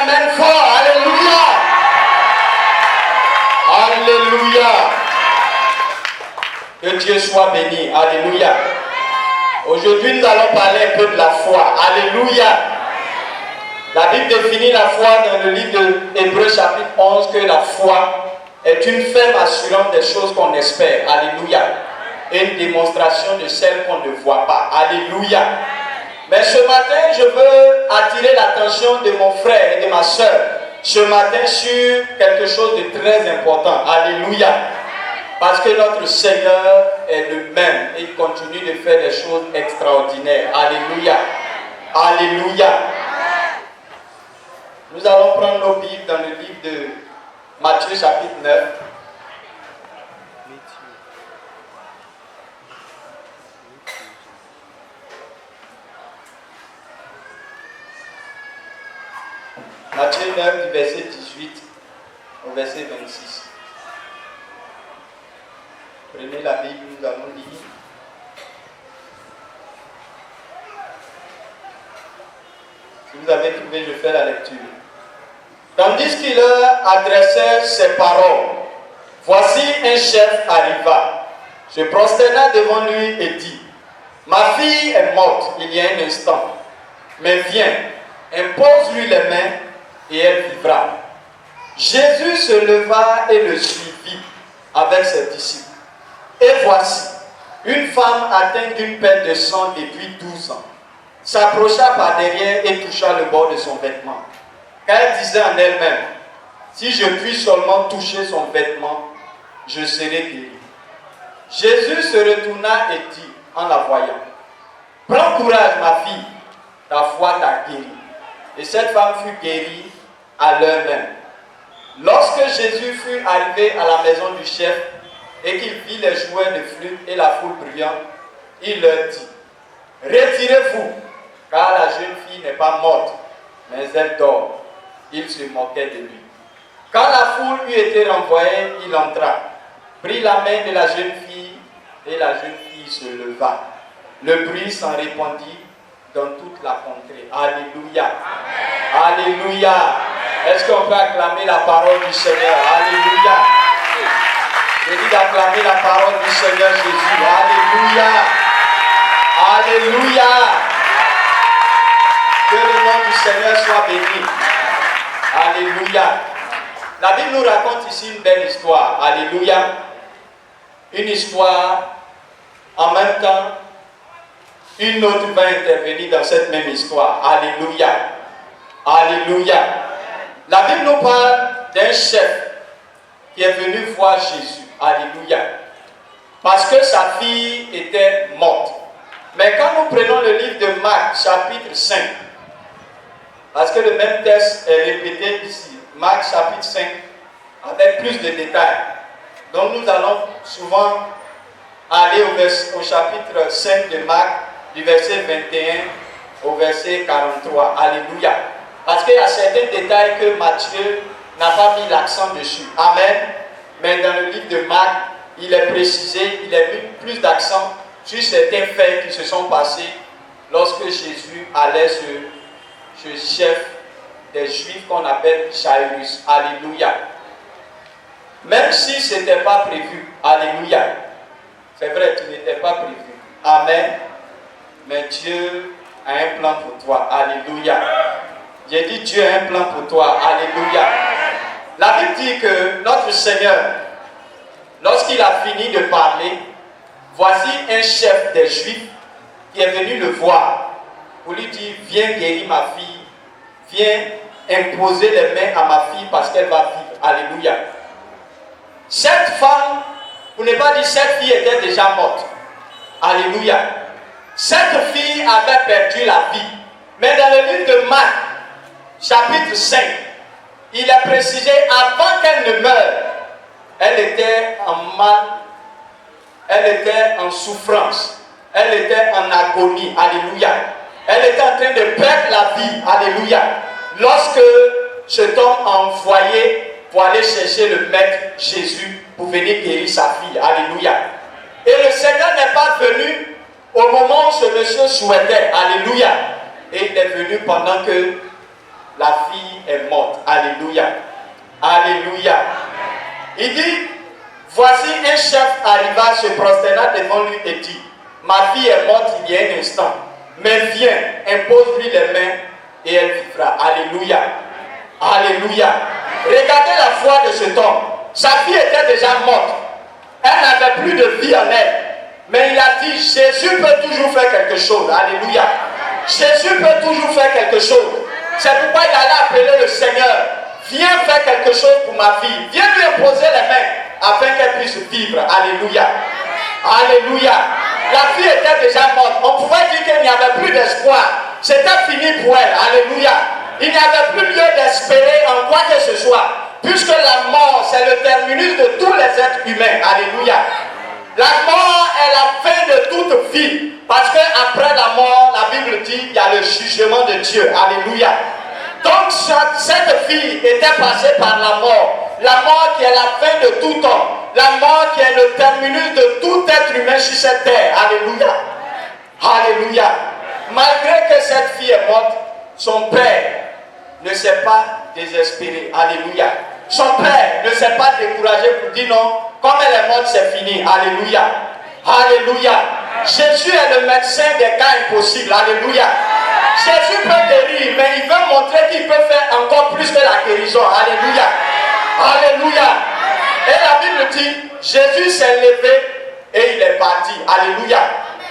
amen fort. Alléluia. Alléluia. Que Dieu soit béni. Alléluia. Aujourd'hui, nous allons parler un peu de la foi. Alléluia. La Bible définit la foi dans le livre de Hébreux chapitre 11 que la foi est une ferme assurance des choses qu'on espère. Alléluia. Et une démonstration de celles qu'on ne voit pas. Alléluia. Mais ce matin, je veux attirer l'attention de mon frère et de ma soeur ce matin sur quelque chose de très important. Alléluia. Parce que notre Seigneur est le même et il continue de faire des choses extraordinaires. Alléluia. Alléluia. Nous allons prendre nos Bibles dans le livre de Matthieu chapitre 9. Matthieu 9 du verset 18 au verset 26. Prenez la Bible, nous allons lire. Si vous avez trouvé, je fais la lecture. Tandis qu'il leur adressait ces paroles, voici un chef arriva, se prosterna devant lui et dit, ma fille est morte il y a un instant, mais viens, impose-lui les mains et elle vivra. Jésus se leva et le suivit avec ses disciples. Et voici, une femme atteinte d'une perte de sang depuis 12 ans s'approcha par derrière et toucha le bord de son vêtement. Car elle disait en elle-même, si je puis seulement toucher son vêtement, je serai guéri. Jésus se retourna et dit en la voyant, prends courage ma fille, ta foi t'a guéri. Et cette femme fut guérie à l'heure même. Lorsque Jésus fut arrivé à la maison du chef et qu'il vit les joueurs de flûte et la foule bruyante, il leur dit, retirez-vous, car la jeune fille n'est pas morte, mais elle dort. Il se moquait de lui. Quand la foule eut été renvoyée, il entra, prit la main de la jeune fille et la jeune fille se leva. Le bruit s'en répandit dans toute la contrée. Alléluia. Amen. Alléluia. Est-ce qu'on peut acclamer la parole du Seigneur? Alléluia. Je dis d'acclamer la parole du Seigneur Jésus. Alléluia. Alléluia. Que le nom du Seigneur soit béni. Alléluia. La Bible nous raconte ici une belle histoire. Alléluia. Une histoire, en même temps, une autre va intervenir dans cette même histoire. Alléluia. Alléluia. La Bible nous parle d'un chef qui est venu voir Jésus. Alléluia. Parce que sa fille était morte. Mais quand nous prenons le livre de Marc, chapitre 5, parce que le même texte est répété ici, Marc, chapitre 5, avec plus de détails. Donc nous allons souvent aller au chapitre 5 de Marc, du verset 21 au verset 43. Alléluia. Parce qu'il y a certains détails que Matthieu n'a pas mis l'accent dessus. Amen. Mais dans le livre de Marc, il est précisé, il a mis plus d'accent sur certains faits qui se sont passés lorsque Jésus allait ce chef des Juifs qu'on appelle Jairus. Alléluia. Même si ce n'était pas prévu. Alléluia. C'est vrai, tu n'étais pas prévu. Amen. Mais Dieu a un plan pour toi. Alléluia. J'ai dit Dieu a un plan pour toi. Alléluia. La Bible dit que notre Seigneur, lorsqu'il a fini de parler, voici un chef des Juifs qui est venu le voir pour lui dire, viens guérir ma fille, viens imposer les mains à ma fille parce qu'elle va vivre. Alléluia. Cette femme, pour ne pas dire cette fille était déjà morte. Alléluia. Cette fille avait perdu la vie. Mais dans le livre de Marc, chapitre 5, il est précisé avant qu'elle ne meure, elle était en mal, elle était en souffrance, elle était en agonie. Alléluia. Elle était en train de perdre la vie. Alléluia. Lorsque cet homme a envoyé pour aller chercher le maître Jésus pour venir guérir sa fille. Alléluia. Et le Seigneur n'est pas venu au moment où ce monsieur souhaitait. Alléluia. Et il est venu pendant que la fille est morte. Alléluia. Alléluia. Il dit, voici un chef arriva, se prosterna devant lui et dit, ma fille est morte il y a un instant, mais viens, impose-lui les mains et elle vivra. Alléluia. Alléluia. Regardez la foi de cet homme. Sa fille était déjà morte. Elle n'avait plus de vie en elle. Mais il a dit, Jésus peut toujours faire quelque chose. Alléluia. Jésus peut toujours faire quelque chose. C'est pourquoi il allait appeler le Seigneur. Viens faire quelque chose pour ma fille. Viens lui imposer les mains afin qu'elle puisse vivre. Alléluia. Alléluia. La fille était déjà morte. On pouvait dire qu'il n'y avait plus d'espoir. C'était fini pour elle. Alléluia. Il n'y avait plus lieu d'espérer en quoi que ce soit. Puisque la mort, c'est le terminus de tous les êtres humains. Alléluia. La mort est la fin de toute vie. Parce qu'après la mort, la Bible dit qu'il y a le jugement de Dieu. Alléluia. Donc cette fille était passée par la mort. La mort qui est la fin de tout homme. La mort qui est le terminus de tout être humain sur cette terre. Alléluia. Alléluia. Malgré que cette fille est morte, son père ne s'est pas désespéré. Alléluia. Son père ne s'est pas découragé pour dire non, comme elle est morte, c'est fini. Alléluia. Alléluia. Jésus est le médecin des cas impossibles. Alléluia. Jésus peut guérir, mais il veut montrer qu'il peut faire encore plus que la guérison. Alléluia. Alléluia. Et la Bible dit, Jésus s'est levé et il est parti. Alléluia.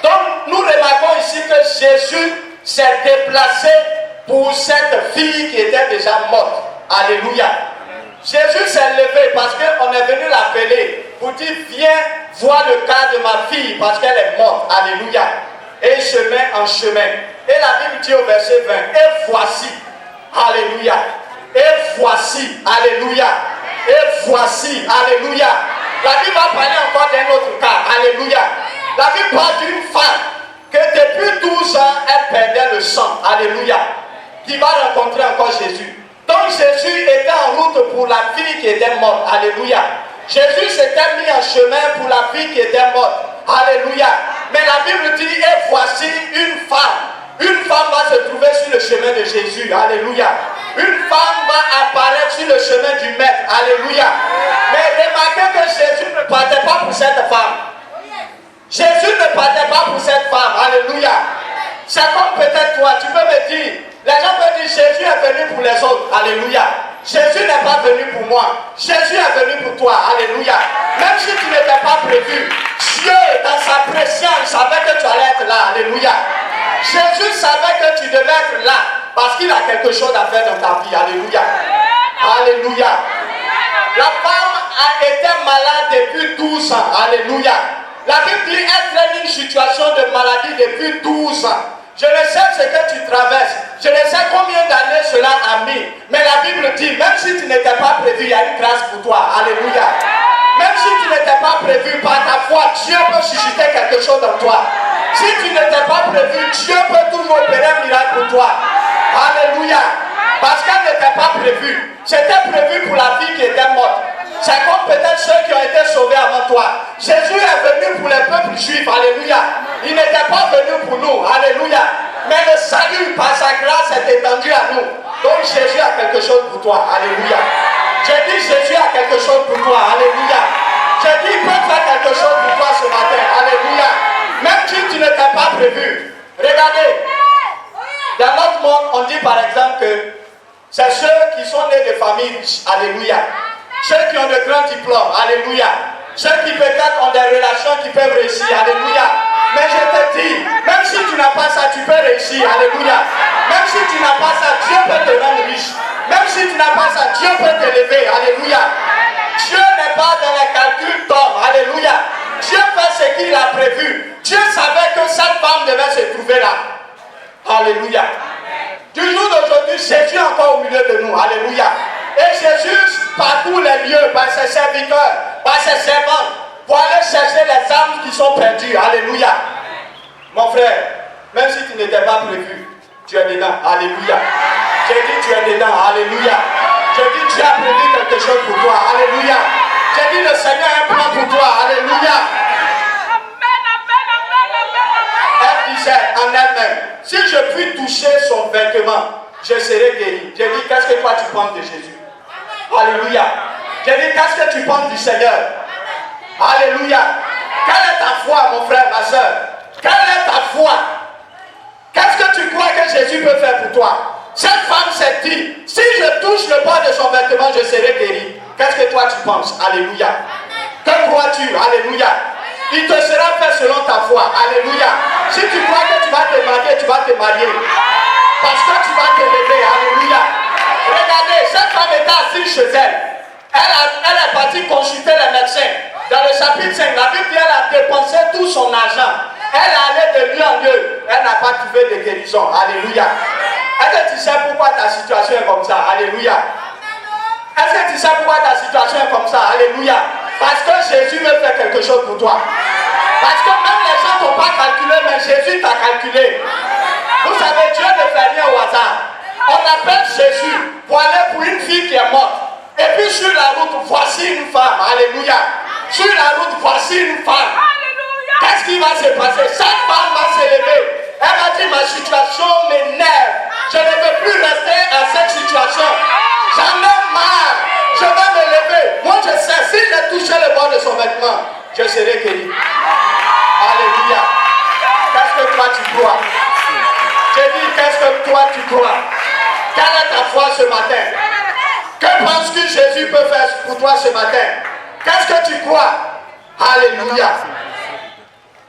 Donc nous remarquons ici que Jésus s'est déplacé pour cette fille qui était déjà morte. Alléluia. Jésus s'est levé parce qu'on est venu l'appeler pour dire, viens voir le cas de ma fille parce qu'elle est morte. Alléluia. Et il se met en chemin. Et la Bible dit au verset 20, et voici, alléluia, et voici, alléluia, et voici, alléluia. La Bible va parler encore d'un autre cas, alléluia. La Bible parle d'une femme que depuis 12 ans, elle perdait le sang, alléluia, qui va rencontrer encore Jésus. Donc Jésus était en route pour la fille qui était morte, alléluia. Jésus s'était mis en chemin pour la fille qui était morte, alléluia. Mais la Bible dit, et voici une femme. Une femme va se trouver sur le chemin de Jésus. Alléluia. Une femme va apparaître sur le chemin du Maître. Alléluia. Mais remarquez que Jésus ne partait pas pour cette femme. Jésus ne partait pas pour cette femme. Alléluia. C'est comme peut-être toi. Tu peux me dire, les gens peuvent dire, Jésus est venu pour les autres. Alléluia. Jésus n'est pas venu pour moi. Jésus est venu pour toi. Alléluia. Même si tu n'étais pas prévu, Dieu, dans sa préscience, savait que tu allais être là. Alléluia. Jésus savait que tu devais être là parce qu'il a quelque chose à faire dans ta vie. Alléluia. Alléluia. La femme a été malade depuis 12 ans. Alléluia. La Bible dit elle traîne une situation de maladie depuis 12 ans. Je ne sais ce que tu traverses. Je ne sais combien d'années cela a mis. Mais la Bible dit, même si tu n'étais pas prévu, il y a une grâce pour toi. Alléluia. Même si tu n'étais pas prévu, par ta foi, Dieu peut susciter quelque chose en toi. Si tu n'étais pas prévu, Dieu peut toujours opérer un miracle pour toi. Alléluia. Parce qu'elle n'était pas prévue. C'était prévu pour la fille qui était morte. C'est comme peut-être ceux qui ont été sauvés avant toi. Jésus est venu pour les peuples juifs. Alléluia. Il n'était pas venu pour nous. Alléluia. Mais le salut par sa grâce est étendu à nous. Donc Jésus a quelque chose pour toi. Alléluia. J'ai dit Jésus a quelque chose pour toi. Alléluia. J'ai dit il peut faire quelque chose pour toi ce matin. Alléluia. Même si tu n'étais pas prévu. Regardez. Dans notre monde, on dit par exemple que c'est ceux qui sont nés de familles riches. Alléluia. Ceux qui ont de grands diplômes. Alléluia. Ceux qui peut-être ont des relations qui peuvent réussir. Alléluia. Mais je te dis, même si tu n'as pas ça, tu peux réussir. Alléluia. Même si tu n'as pas ça, Dieu peut te rendre riche. Même si tu n'as pas ça, Dieu peut t'élever. Alléluia. Dieu n'est pas dans les calculs d'homme. Alléluia. Dieu fait ce qu'il a prévu. Dieu savait que cette femme devait se trouver là. Alléluia. Du jour d'aujourd'hui, Jésus est encore au milieu de nous. Alléluia. Et Jésus, par tous les lieux, par ses serviteurs, par ses servantes, pour aller chercher les âmes qui sont perdues. Alléluia. Mon frère, même si tu n'étais pas prévu, tu es dedans. Alléluia. J'ai dit tu es dedans. Alléluia. J'ai dit Dieu a prévu quelque chose pour toi. Alléluia. J'ai dit le Seigneur a un plan pour toi. Alléluia. Elle disait en elle-même, si je puis toucher son vêtement, je serai guéri. J'ai dit, qu'est-ce que toi tu penses de Jésus? Alléluia. J'ai dit, qu'est-ce que tu penses du Seigneur? Alléluia. Quelle est ta foi, mon frère, ma soeur? Quelle est ta foi? Qu'est-ce que tu crois que Jésus peut faire pour toi? Cette femme s'est dit, si je touche le bord de son vêtement, je serai guéri. Qu'est-ce que toi tu penses? Alléluia. Que crois-tu? Alléluia. Il te sera fait selon ta foi. Alléluia. Si tu crois que tu vas te marier, tu vas te marier. Parce que tu vas te lever. Alléluia. Regardez, cette femme était assise chez elle. Elle est partie consulter les médecins. Dans le chapitre 5, la Bible dit qu'elle a dépensé tout son argent. Elle allait de lieu en lieu. Elle n'a pas trouvé de guérison. Alléluia. Est-ce que tu sais pourquoi ta situation est comme ça? Alléluia. Est-ce que tu sais pourquoi ta situation est comme ça? Alléluia. Parce que Jésus veut faire quelque chose pour toi. Parce que même les gens ne t'ont pas calculé, mais Jésus t'a calculé. Vous savez, Dieu ne fait rien au hasard. On appelle Jésus pour aller pour une fille qui est morte. Et puis sur la route, voici une femme. Alléluia. Sur la route, voici une femme. Qu'est-ce qui va se passer? Cette femme va se lever. Elle va dire, ma situation m'énerve. Je ne veux plus rester à cette situation. J'en ai marre. Je vais me lever. Moi je sais, si j'ai touché le bord de son vêtement, je serai guéri. Alléluia. Qu'est-ce que toi tu crois? J'ai dit, qu'est-ce que toi tu crois? Quelle est ta foi ce matin? Que penses-tu que Jésus peut faire pour toi ce matin? Qu'est-ce que tu crois? Alléluia.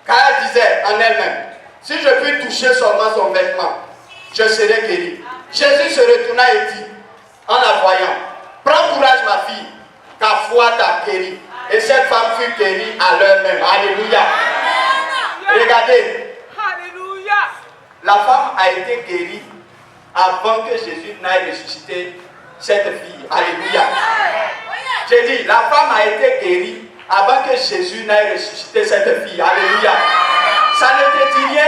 Car elle disait en elle-même, si je puis toucher seulement son vêtement, je serai guéri. Jésus se retourna et dit, en la voyant, prends courage ma fille, ta foi t'a guéri. Et cette femme fut guérie à l'heure même. Alléluia. Regardez. Alléluia. La femme a été guérie avant que Jésus n'aille ressusciter cette fille. Alléluia. J'ai dit, la femme a été guérie avant que Jésus n'aille ressusciter cette fille. Alléluia. Ça ne te dit rien.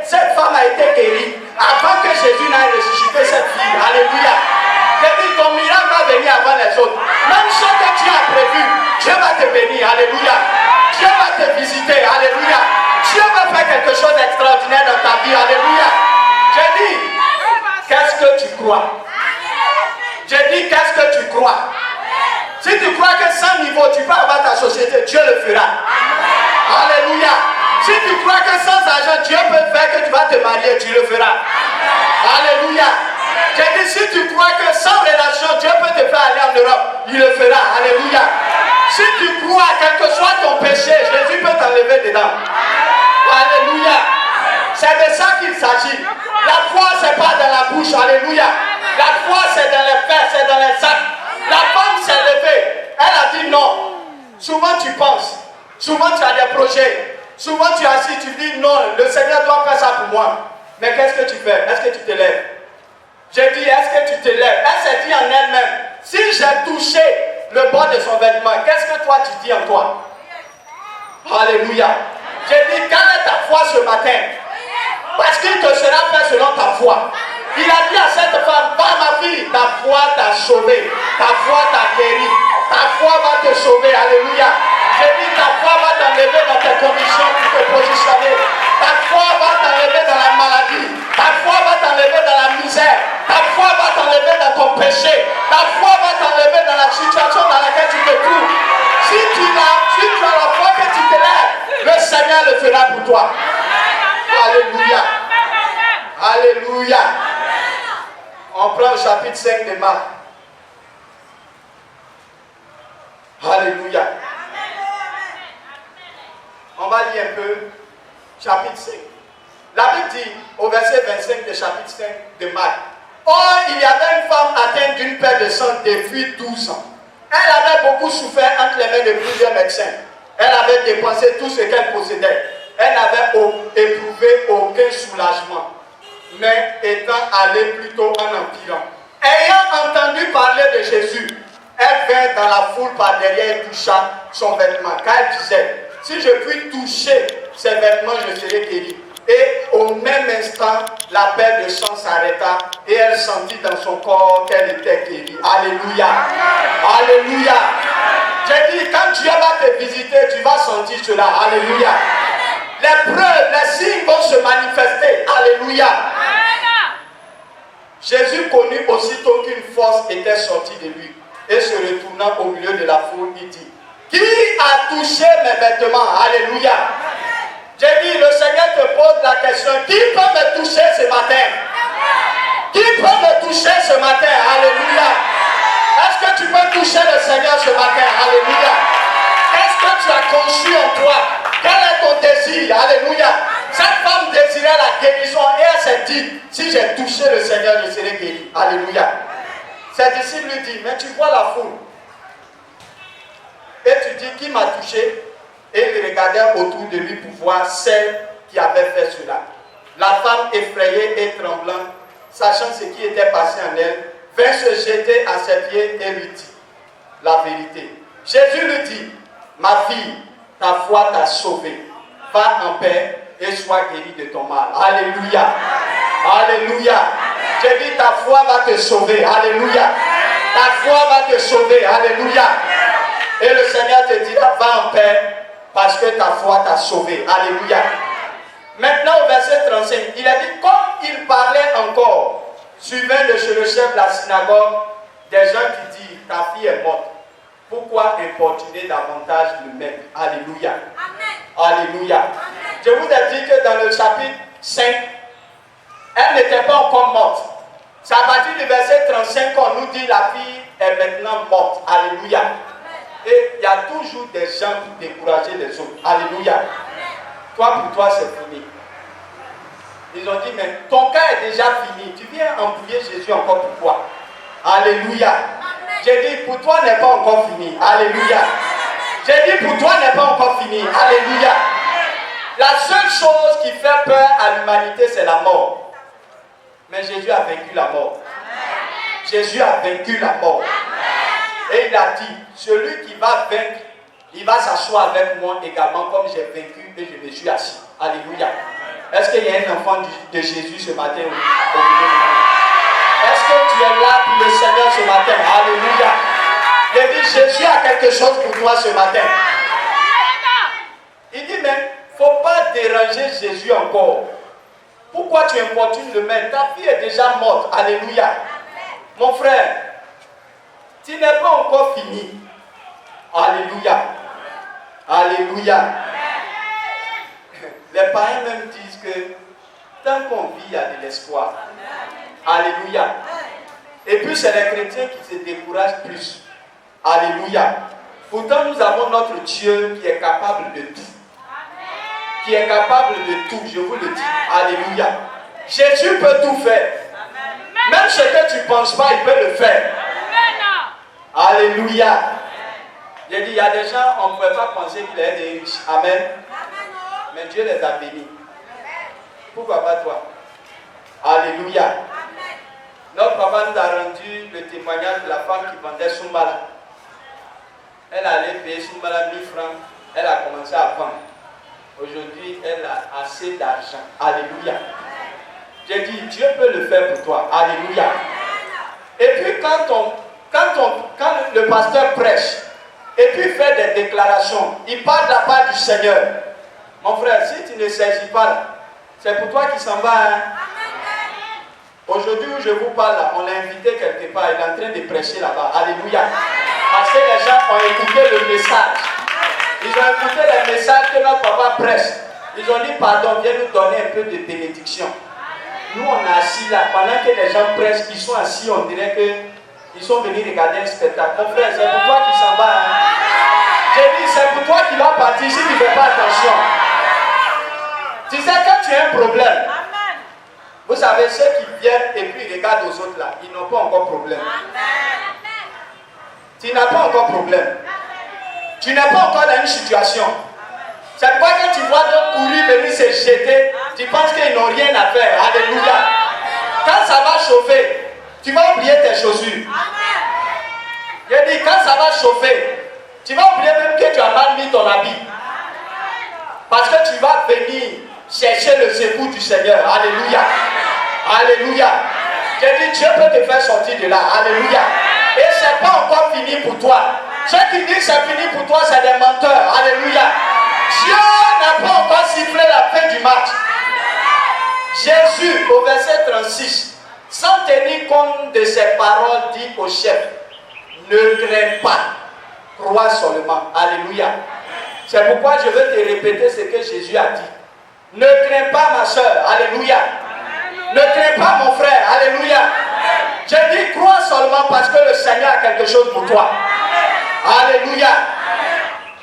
Cette femme a été guérie avant que Jésus n'aille ressusciter cette fille. Alléluia. J'ai dit, ton miracle va venir avant les autres. Même ce que tu as prévu, Dieu va te bénir. Alléluia. Dieu va te visiter. Alléluia. Dieu va faire quelque chose d'extraordinaire dans ta vie. Alléluia. J'ai dit, qu'est-ce que tu crois? J'ai dit, qu'est-ce que tu crois? Si tu crois que sans niveau, tu peux avoir ta société, Dieu le fera. Alléluia. Si tu crois que sans argent, Dieu peut faire que tu vas te marier, tu le feras. Alléluia. J'ai dit, si tu crois que sans relation, Dieu peut te faire aller en Europe, il le fera. Alléluia. Si tu crois, quel que soit ton péché, Jésus peut t'enlever dedans. Alléluia. C'est de ça qu'il s'agit. La foi, ce n'est pas dans la bouche. Alléluia. La foi, c'est dans les faits, c'est dans les actes. La femme s'est levée. Elle a dit non. Souvent tu penses. Souvent tu as des projets. Souvent tu es assis, tu dis non, le Seigneur doit faire ça pour moi. Mais qu'est-ce que tu fais? Est-ce que tu te lèves? J'ai dit, est-ce que tu te lèves? Elle s'est dit en elle-même, si j'ai touché le bord de son vêtement, qu'est-ce que toi tu dis en toi? Alléluia. J'ai dit, quelle est ta foi ce matin? Parce qu'il te sera fait selon ta foi. Il a dit à cette femme, va ma fille, ta foi t'a sauvé, ta foi t'a guéri, ta foi va te sauver. Alléluia. J'ai dit, ta foi va t'enlever dans tes conditions pour te positionner. Ta foi va t'enlever dans la maladie. Ta foi va t'enlever dans la misère. Ta foi va t'enlever dans ton péché. Ta foi va t'enlever dans la situation dans laquelle tu te trouves. Si tu as la foi que tu te lèves, le Seigneur le fera pour toi. Alléluia. Alléluia. On prend le chapitre 5 de Marc. Alléluia. On va lire un peu chapitre 5. La Bible dit au verset 25 de chapitre 5 de Marc. Or, il y avait une femme atteinte d'une perte de sang depuis 12 ans. Elle avait beaucoup souffert entre les mains de plusieurs médecins. Elle avait dépensé tout ce qu'elle possédait. Elle n'avait éprouvé aucun soulagement, mais étant allée plutôt en empirant. Ayant entendu parler de Jésus, elle vint dans la foule par derrière et toucha son vêtement. Car elle disait, si je puis toucher ses vêtements, je serai guérie. Et au même instant, la perte de sang s'arrêta et elle sentit dans son corps qu'elle était guérie. Alléluia. Alléluia. J'ai dit, quand Dieu va te visiter, tu vas sentir cela. Alléluia. Les preuves, les signes vont se manifester. Alléluia. Jésus connut aussitôt qu'une force était sortie de lui. Et se retournant au milieu de la foule, il dit, qui a touché mes vêtements? Alléluia. J'ai dit, le Seigneur te pose la question, qui peut me toucher ce matin? Qui peut me toucher ce matin? Alléluia. Est-ce que tu peux toucher le Seigneur ce matin? Alléluia. Qu'est-ce que tu as conçu en toi? Quel est ton désir? Alléluia. Cette femme désirait la guérison et elle s'est dit, si j'ai touché le Seigneur, je serai guéri. Alléluia. Ses disciples lui disent, mais tu vois la foule. Et tu dis, qui m'a touché? Et ils regardèrent autour de lui pour voir celle qui avait fait cela. La femme effrayée et tremblante, sachant ce qui était passé en elle, vint se jeter à ses pieds et lui dit la vérité. Jésus lui dit, ma fille, ta foi t'a sauvée. Va en paix et sois guérie de ton mal. Alléluia. Alléluia. J'ai dit, ta foi va te sauver. Alléluia. Ta foi va te sauver. Alléluia. Et le Seigneur te dit, va en paix parce que ta foi t'a sauvé. Alléluia. Maintenant au verset 35, il a dit, comme il parlait encore, suivant de chez le chef de la synagogue, des gens qui disent, ta fille est morte. Pourquoi importuner davantage le maître? Alléluia. Amen. Alléluia. Amen. Je vous ai dit que dans le chapitre 5, elle n'était pas encore morte. C'est à partir du verset 35 qu'on nous dit la fille est maintenant morte. Alléluia. Amen. Et il y a toujours des gens pour décourager les autres. Alléluia. Amen. Toi, pour toi, c'est fini. Ils ont dit, mais ton cas est déjà fini. Tu viens embrouiller Jésus encore pourquoi? Alléluia. J'ai dit, pour toi n'est pas encore fini. Alléluia. J'ai dit, pour toi n'est pas encore fini. Alléluia. La seule chose qui fait peur à l'humanité, c'est la mort. Mais Jésus a vaincu la mort. Jésus a vaincu la mort. Et il a dit, celui qui va vaincre, il va s'asseoir avec moi également comme j'ai vaincu et je me suis assis. Alléluia. Est-ce qu'il y a un enfant de Jésus ce matin au milieu de nous? Est-ce que tu es là pour le Seigneur ce matin? Alléluia. Il dit, Jésus a quelque chose pour toi ce matin. Il dit, mais il ne faut pas déranger Jésus encore. Pourquoi tu importunes le maître? Ta fille est déjà morte. Alléluia. Mon frère, tu n'es pas encore fini. Alléluia. Alléluia. Les païens même disent que tant qu'on vit, il y a de l'espoir. Alléluia. Et puis c'est les chrétiens qui se découragent plus. Alléluia. Pourtant nous avons notre Dieu qui est capable de tout. Qui est capable de tout, je vous le dis. Alléluia. Jésus peut tout faire. Même ce que tu ne penses pas, il peut le faire. Alléluia. J'ai dit, il y a des gens, on ne pouvait pas penser qu'il est des riches. Amen. Mais Dieu les a bénis. Pourquoi pas toi? Alléluia. Notre papa nous a rendu le témoignage de la femme qui vendait Soumbala. Elle allait payer Soumbala 1000 francs. Elle a commencé à vendre. Aujourd'hui, elle a assez d'argent. Alléluia. J'ai dit, Dieu peut le faire pour toi. Alléluia. Et puis quand le pasteur prêche, et puis fait des déclarations, il parle de la part du Seigneur. Mon frère, si tu ne saisis pas, c'est pour toi qui s'en va. Hein? Aujourd'hui où je vous parle, là, on l'a invité quelque part, il est en train de prêcher là-bas. Alléluia. Parce que les gens ont écouté le message. Ils ont écouté le message que notre papa prêche. Ils ont dit, pardon, viens nous donner un peu de bénédiction. Nous, on est assis là, pendant que les gens prêchent, ils sont assis, on dirait qu'ils sont venus regarder un spectacle. Mon frère, c'est pour toi qui s'en va. Hein? J'ai dit, c'est pour toi qui va partir si tu ne fais pas attention. Tu sais, quand tu as un problème, vous savez, ceux qui viennent et puis regardent aux autres là, ils n'ont pas encore problème. Tu n'as pas encore problème. Tu n'es pas encore dans une situation. C'est pourquoi quand tu vois d'autres courir venir se jeter, tu penses qu'ils n'ont rien à faire. Alléluia. Quand ça va chauffer, tu vas oublier tes chaussures. J'ai dit, quand ça va chauffer, tu vas oublier même que tu as mal mis ton habit. Parce que tu vas venir chercher le secours du Seigneur. Alléluia. Alléluia. J'ai dit, Dieu peut te faire sortir de là. Alléluia. Et ce n'est pas encore fini pour toi. Ceux qui disent que c'est fini pour toi, c'est des menteurs. Alléluia. Dieu n'a pas encore sifflé la fin du match. Jésus, au verset 36, sans tenir compte de ses paroles, dit au chef, ne crains pas, crois seulement. Alléluia. C'est pourquoi je veux te répéter ce que Jésus a dit. Ne crains pas ma soeur. Alléluia. Ne crains pas mon frère. Alléluia. Je dis crois seulement parce que le Seigneur a quelque chose pour toi. Alléluia.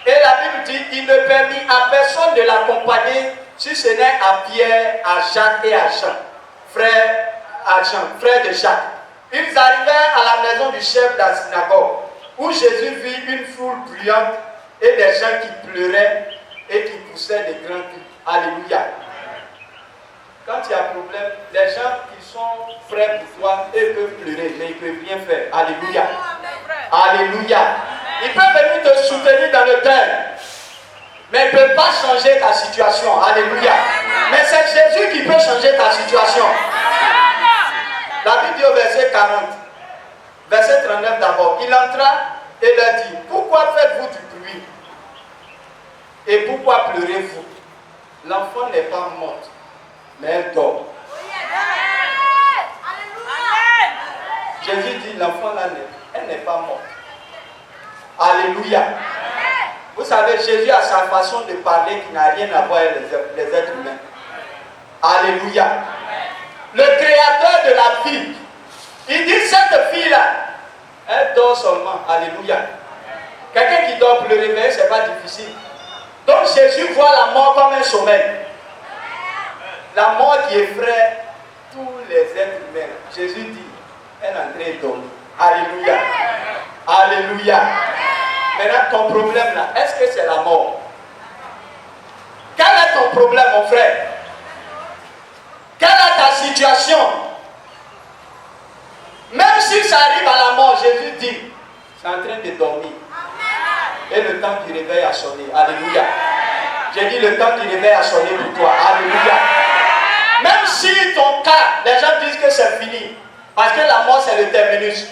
Et la Bible dit, il ne permit à personne de l'accompagner si ce n'est à Pierre, à Jacques et à Jean, frère de Jacques. Ils arrivèrent à la maison du chef de la synagogue, où Jésus vit une foule bruyante et des gens qui pleuraient et qui poussaient des grands cris. Alléluia. Quand il y a un problème, les gens qui sont frères pour toi, ils peuvent pleurer, mais ils ne peuvent rien faire. Alléluia. Alléluia. Ils peuvent venir te soutenir dans le deuil, mais ils ne peuvent pas changer ta situation. Alléluia. Mais c'est Jésus qui peut changer ta situation. La Bible dit au verset 40, verset 39 d'abord, il entra et leur dit, pourquoi faites-vous du bruit? Et pourquoi pleurez-vous? L'enfant n'est pas morte, mais elle dort. Jésus dit, l'enfant là, elle n'est pas morte. Alléluia. Vous savez, Jésus a sa façon de parler qui n'a rien à voir avec les êtres humains. Alléluia. Le créateur de la vie, il dit, cette fille-là, elle dort seulement. Alléluia. Quelqu'un qui dort pour le réveiller, ce n'est pas difficile. Donc Jésus voit la mort comme un sommeil. La mort qui effraie tous les êtres humains. Jésus dit, elle est en train de dormir. Alléluia. Alléluia. Maintenant, ton problème là, est-ce que c'est la mort? Quel est ton problème, mon frère? Quelle est ta situation? Même si ça arrive à la mort, Jésus dit, c'est en train de dormir. Et le temps du réveil a sonné. Alléluia. J'ai dit le temps du réveil a sonné pour toi. Alléluia. Même si ton cas, les gens disent que c'est fini. Parce que la mort c'est le terminus.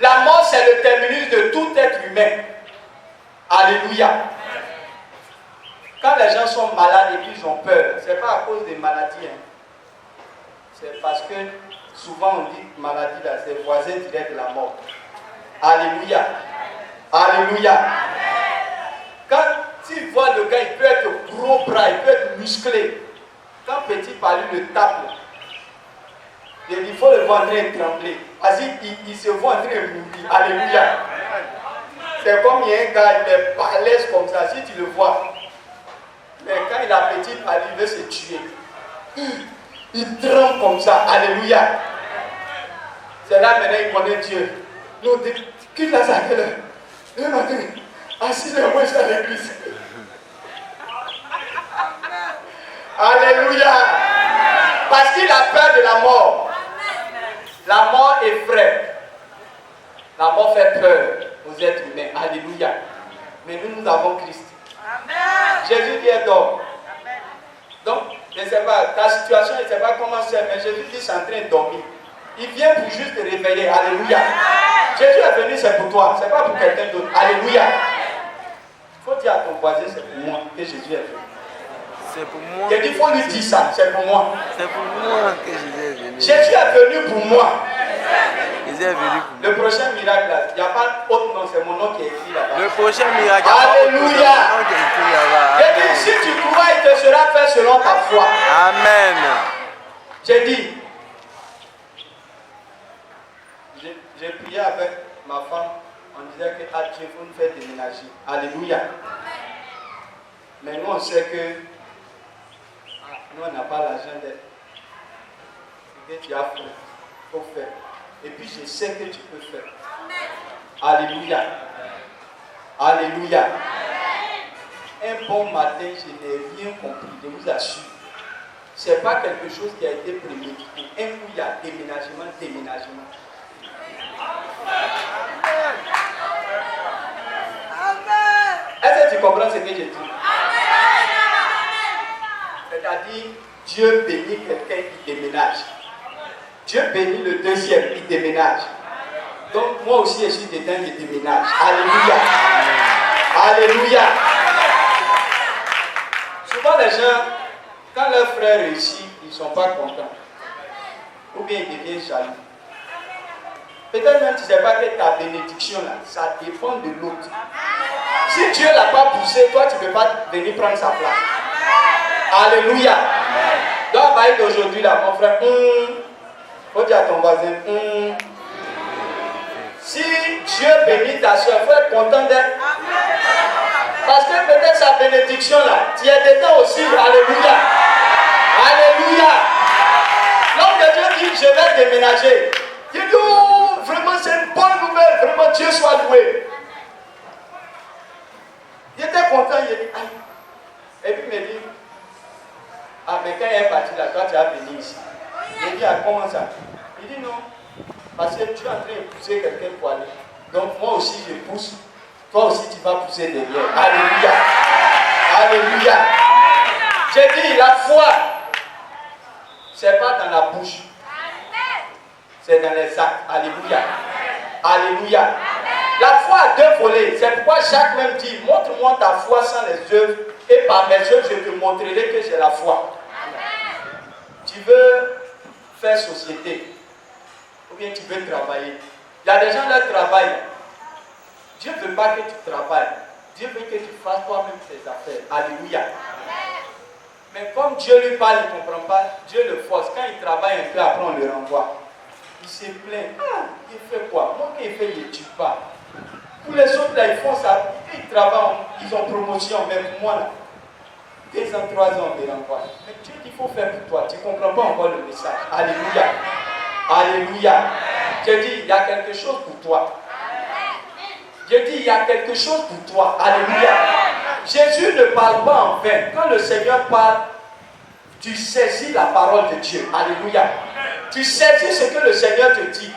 La mort c'est le terminus de tout être humain. Alléluia. Quand les gens sont malades et qu'ils ont peur, ce n'est pas à cause des maladies. C'est parce que souvent on dit maladie là, c'est voisin direct de la mort. Alléluia. Alléluia. Quand tu vois le gars, il peut être gros bras, il peut être musclé. Quand petit par lui le tape, il faut le voir en train de trembler. Il se voit en train de mourir. Alléluia. C'est comme il y a un gars, il est balèze comme ça, si tu le vois. Mais quand il a petit par lui, il veut se tuer. Il tremble comme ça. Alléluia. C'est là maintenant il connaît Dieu. Nous, qui l'a saqué là? Le matin, assis le moi à l'église. Alléluia. Parce qu'il a peur de la mort. La mort effraie. La mort fait peur aux êtres humains. Alléluia. Mais nous avons Christ. Jésus dit elle dort. Donc, je ne sais pas, ta situation, je ne sais pas comment c'est, mais Jésus dit c'est en train de dormir. Il vient pour juste te réveiller. Alléluia. Jésus est venu, c'est pour toi, c'est pas pour quelqu'un d'autre. Alléluia. Il faut dire à ton voisin, c'est pour moi que Jésus est venu. C'est pour moi. Il faut lui dire ça, c'est pour moi. C'est pour moi que Jésus est venu. Jésus est venu pour moi. Jésus est venu pour moi. Le prochain miracle, il n'y a pas autre nom, c'est mon nom qui est écrit là-bas. Le prochain miracle, alléluia. J'ai dit, si tu crois, il te sera fait selon ta foi. Amen. J'ai dit, j'ai prié avec ma femme, on disait que Dieu faut nous faire déménager. Alléluia. Mais nous on sait que nous on n'a pas l'argent d'être. Ce que tu as fait, il faut faire. Et puis je sais que tu peux faire. Alléluia. Alléluia. Un bon matin, je n'ai rien compris, je vous assure. Ce n'est pas quelque chose qui a été prémédité. Un coup, il y a déménagement. Est-ce que tu comprends ce que je dis? C'est-à-dire, Dieu bénit quelqu'un qui déménage. Dieu bénit le deuxième, il déménage. Donc moi aussi je suis dedans, je déménage. Alléluia. Alléluia. Souvent les gens, quand leur frère réussit, ils ne sont pas contents. ou bien il devient jaloux. Peut-être même tu ne sais pas que ta bénédiction là, ça dépend de l'autre. Si Dieu ne l'a pas poussé, toi tu ne peux pas venir prendre sa place. Alléluia. Dans la Bible d'aujourd'hui là, mon frère, faut dire à ton voisin, si Dieu bénit ta soeur, il faut être content d'elle. Parce que peut-être sa bénédiction là, tu es dedans aussi. Alléluia. Alléluia. Lorsque Dieu dit, je vais déménager, il dit, oh, vraiment c'est une bonne nouvelle, vraiment Dieu soit loué. Il était content, il dit, aïe. Et puis il me dit, ah mais quand il est parti là, toi tu as venu ici. Il dit, ah comment ça? Il dit non, parce que tu es en train de pousser quelqu'un pour aller. Donc moi aussi je pousse, toi aussi tu vas pousser derrière. Alléluia. Alléluia. J'ai dit, la foi, c'est pas dans la bouche, c'est dans les actes. Alléluia. Alléluia. La foi a deux volets. C'est pourquoi Jacques même dit, montre-moi ta foi sans les œuvres, et par mes œuvres je te montrerai que j'ai la foi. Tu veux faire société, ou bien tu veux travailler. Il y a des gens qui travaillent. Dieu ne veut pas que tu travailles. Dieu veut que tu fasses toi-même tes affaires. Alléluia. Mais comme Dieu lui parle, il ne comprend pas, Dieu le force. Quand il travaille un peu, après on le renvoie. Il se plaint. Ah, il fait quoi? Moi, quand il fait, il ne tue pas. Tous les autres, là, ils font ça. Ils travaillent, ils ont promotion. Mais pour moi, là, 2 ans, 3 ans, on les renvoie. Mais Dieu dit, il faut faire pour toi. Tu ne comprends pas encore le message. Alléluia. Alléluia. Dieu dit, il y a quelque chose pour toi. Dieu dit, il y a quelque chose pour toi. Alléluia. Jésus ne parle pas en vain. Quand le Seigneur parle, tu saisis la parole de Dieu. Alléluia. Tu saisis ce que le Seigneur te dit.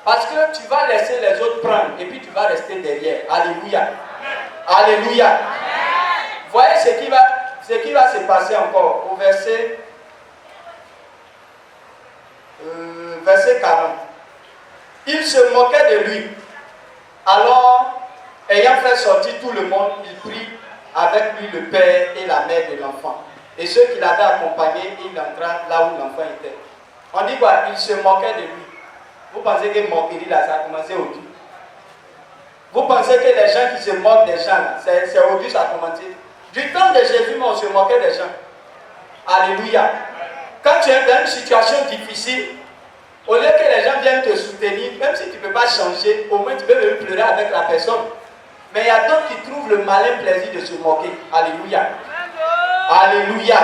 Parce que tu vas laisser les autres prendre et puis tu vas rester derrière. Alléluia. Alléluia. Voyez ce qui va se passer encore au verset 40. Il se moquait de lui. Alors, ayant fait sortir tout le monde, il prit avec lui le père et la mère de l'enfant. Et ceux qui l'avaient accompagné, il entra là où l'enfant était. On dit quoi? Il se moquait de lui. Vous pensez que moquerie là, ça a commencé au début? Vous pensez que les gens qui se moquent des gens, c'est au début ça a commencé? Du temps de Jésus, on se moquait des gens. Alléluia. Quand tu es dans une situation difficile, au lieu que les gens viennent te soutenir, même si tu ne peux pas changer, au moins tu peux même pleurer avec la personne. Mais il y a d'autres qui trouvent le malin plaisir de se moquer. Alléluia. Alléluia.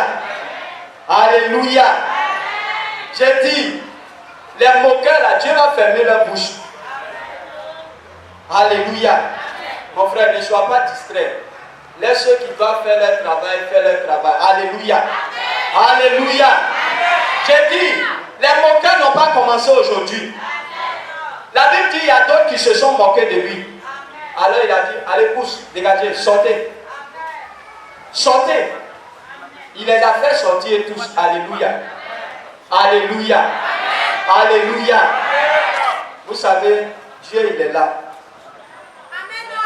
Alléluia. J'ai dit, les moqueurs là, Dieu va fermer leur bouche. Alléluia. Mon frère, ne sois pas distrait. Laisse ceux qui doivent faire leur travail. Alléluia. Alléluia. J'ai dit, les moqueurs n'ont pas commencé aujourd'hui. La Bible dit, il y a d'autres qui se sont moqués de lui. Alors il a dit, allez pousse, dégagez, sortez. Sortez. Il les a fait sortir tous. Alléluia. Alléluia. Alléluia. Vous savez, Dieu il est là.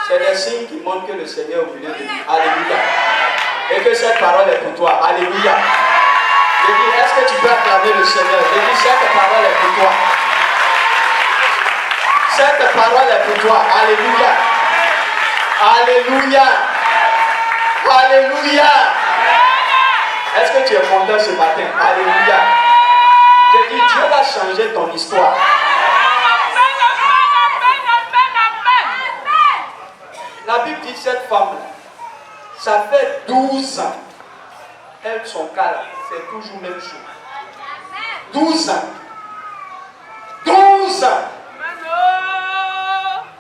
C'est des signes qui montrent que le Seigneur est au milieu de nous. Alléluia. Et que cette parole est pour toi. Alléluia. Je dis, est-ce que tu peux acclamer le Seigneur? Je dis, cette parole est pour toi. Cette parole est pour toi. Alléluia. Alléluia. Alléluia. Est-ce que tu es content ce matin? Alléluia. Je dis, Dieu va changer ton histoire. La Bible dit, cette femme, ça fait 12 ans. Elle, son cas là, c'est toujours même chose. 12 ans. 12 ans.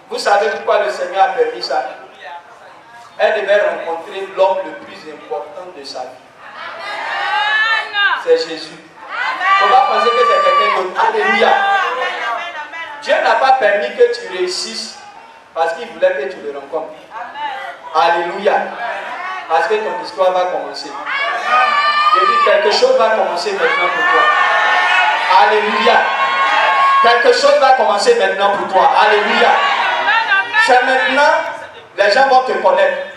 Vous savez pourquoi le Seigneur a permis ça? Elle devait rencontrer l'homme le plus important de sa vie. C'est Jésus. On va penser que c'est quelqu'un d'autre. Alléluia. Dieu n'a pas permis que tu réussisses parce qu'il voulait que tu le rencontres. Alléluia. Parce que ton histoire va commencer. Je dis, quelque chose va commencer maintenant pour toi. Alléluia. Quelque chose va commencer maintenant pour toi. Alléluia. C'est maintenant, les gens vont te connaître.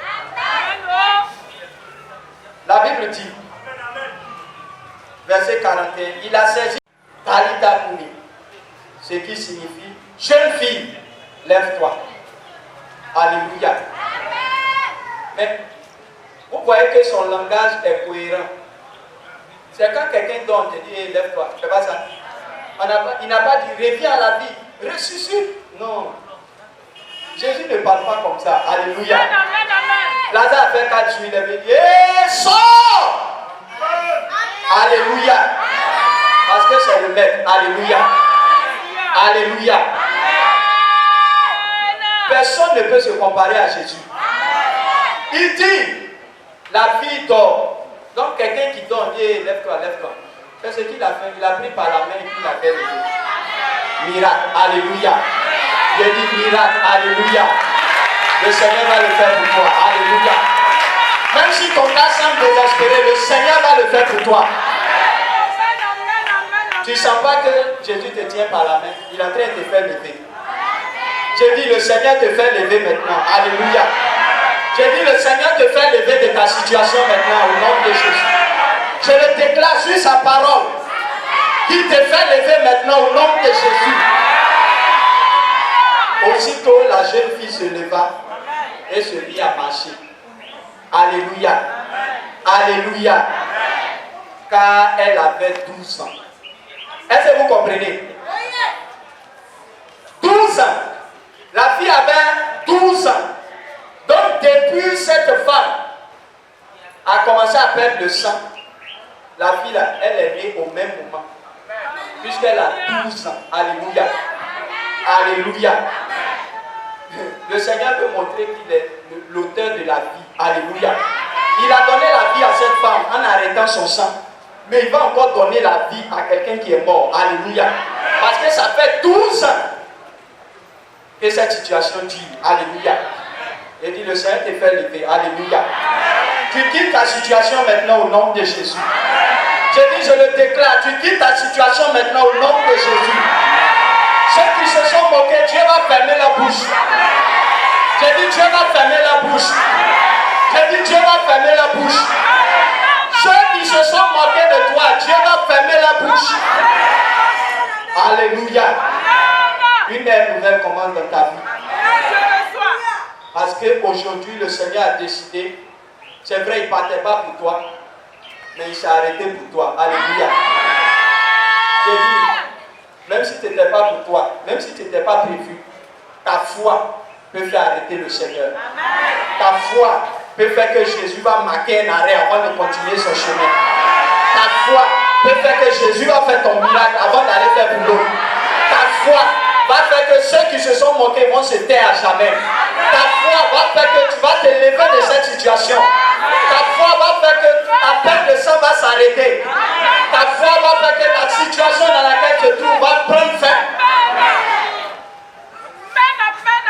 La Bible dit, verset 41, il a saisi. Talita Kumi, ce qui signifie jeune fille, lève-toi. Alléluia. Mais vous voyez que son langage est cohérent. C'est quand quelqu'un donne, te dit hey, lève-toi. C'est pas ça. Il n'a pas dit reviens à la vie, ressuscite. Non. Jésus ne parle pas comme ça. Alléluia. Lazare a fait 4 jours, il avait dit hey, sors. Alléluia. Parce que c'est le maître. Alléluia. Alléluia. Personne ne peut se comparer à Jésus. Il dit, la fille dort. Donc quelqu'un qui dort, dit, lève-toi, lève-toi. C'est ce qu'il a fait. Il a pris par la main et puis il a fait lever. Miracle. Alléluia. Il dit miracle. Alléluia. Le Seigneur va le faire pour toi. Alléluia. Même si ton cas semble désespéré, le Seigneur va le faire pour toi. Tu ne sens pas que Jésus te tient par la main. Il est en train de te faire lever. J'ai dit, le Seigneur te fait lever maintenant. Alléluia. J'ai dit, le Seigneur te fait lever de ta situation maintenant au nom de Jésus. Je le déclare sur sa parole. Qui te fait lever maintenant au nom de Jésus. Aussitôt, la jeune fille se leva et se mit à marcher. Alléluia. Alléluia. Car elle avait 12 ans. Est-ce que vous comprenez? 12 ans. La fille avait 12 ans. Donc depuis cette femme a commencé à perdre le sang, la fille là, elle est née au même moment. Puisqu'elle a 12 ans. Alléluia. Alléluia. Le Seigneur peut montrer qu'il est l'auteur de la vie. Alléluia. Il a donné la vie à cette femme en arrêtant son sang. Mais il va encore donner la vie à quelqu'un qui est mort. Alléluia. Parce que ça fait 12 ans que cette situation dure. Alléluia. Il dit, le Seigneur te fait lever. Alléluia. Tu quittes ta situation maintenant au nom de Jésus. J'ai dit, je le déclare. Tu quittes ta situation maintenant au nom de Jésus. Ceux qui se sont moqués, Dieu va fermer la bouche. J'ai dit, Dieu va fermer la bouche. J'ai dit, Dieu va fermer la bouche. Ceux qui se sont moqués de toi, Dieu va fermer la bouche. Alléluia. Une ère nouvelle commence dans ta vie. Parce qu'aujourd'hui, le Seigneur a décidé, c'est vrai, il ne partait pas pour toi, mais il s'est arrêté pour toi. Alléluia. J'ai dit, même si tu n'étais pas pour toi, même si tu n'étais pas prévu, ta foi peut faire arrêter le Seigneur. Ta foi peut faire que Jésus va marquer un arrêt avant de continuer son chemin. Ta foi peut faire que Jésus va faire ton miracle avant d'aller faire boulot. Ta foi va faire que ceux qui se sont moqués vont se taire à jamais. Ta foi va faire que tu vas te lever de cette situation. Ta foi va faire que ta perte de sang va s'arrêter. Ta foi va faire que la situation dans laquelle tu te trouves va prendre fin.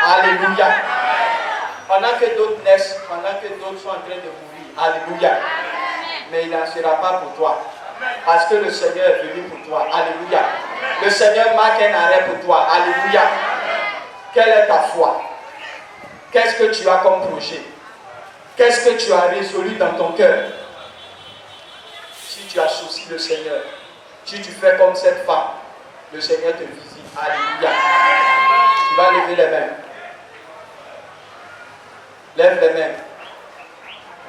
Alléluia. Pendant que d'autres naissent, pendant que d'autres sont en train de mourir. Alléluia. Mais il n'en sera pas pour toi. Parce que le Seigneur est venu pour toi. Alléluia. Le Seigneur marque un arrêt pour toi. Alléluia. Quelle est ta foi? Qu'est-ce que tu as comme projet? Qu'est-ce que tu as résolu dans ton cœur? Si tu associes le Seigneur, si tu fais comme cette femme, le Seigneur te visite. Alléluia. Tu vas lever les mains. Lève les mains